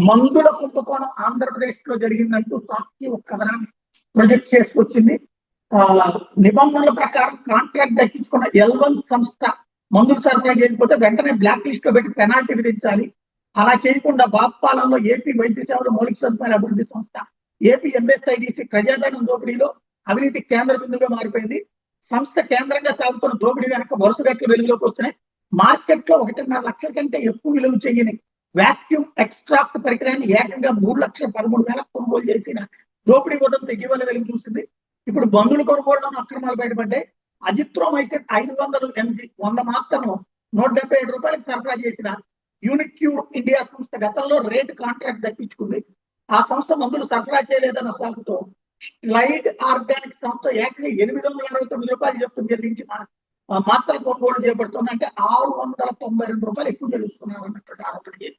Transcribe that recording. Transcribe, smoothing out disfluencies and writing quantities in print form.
మందుల కుంభకోణం ఆంధ్రప్రదేశ్ లో జరిగిందంటూ సాక్షి ఒక కథనాన్ని ప్రొజెక్ట్ చేసుకొచ్చింది. నిబంధనల ప్రకారం కాంట్రాక్ట్ దక్కించుకున్న L1 సంస్థ మందులు సరఫరా చేయకపోతే వెంటనే బ్లాక్ లిస్ట్ లో పెట్టి పెనాల్టీ విధించాలి. అలా చేయకుండా బాపుపాలెంలో ఏపీ వైద్య సేవల మౌలిక సదుపాయాల అభివృద్ధి సంస్థ ఏపీ ఎంఎస్ఐడిసి ప్రజాధనం దోపిడీలో అవినీతి కేంద్ర బిందుగా మారిపోయింది. సంస్థ కేంద్రంగా సాగుతున్న దోపిడీ వెనక వరుస గట్లు వెలుగులోకి వస్తున్నాయి. మార్కెట్ లో 1.5 లక్షల కంటే ఎక్కువ విలువ చేయని వాక్యూమ్ ఎక్స్ట్రాక్ట్ పరికరాన్ని ఏకంగా 3,13,000 కొనుగోలు చేసిన దోపిడీ ఉదంతం ఇటీవల వెలుగు చూసింది. ఇప్పుడు బంధువులు కొనుగోలులో అక్రమాలు బయటపడ్డాయి. అజిత్రోమైసిన్ 500 mg 100 మాత్రను 177 రూపాయలకు సరఫరా చేసిన యూనిక్యూర్ ఇండియా సంస్థ గతంలో రేటు కాంట్రాక్ట్ దక్కించుకుంది. ఆ సంస్థ మందులు సరఫరా చేయలేదన్న సాకుతో స్లైడ్ ఆర్గానిక్ సంస్థ ఏకంగా 869 రూపాయలు చెప్తుంది చెల్లించి మాత్రలు కొనుగోలు చేయబడుతుంది. అంటే 692 రూపాయలు ఎక్కువ చెల్లిస్తున్నారు అన్నట్టు ఆరోపణ చేసి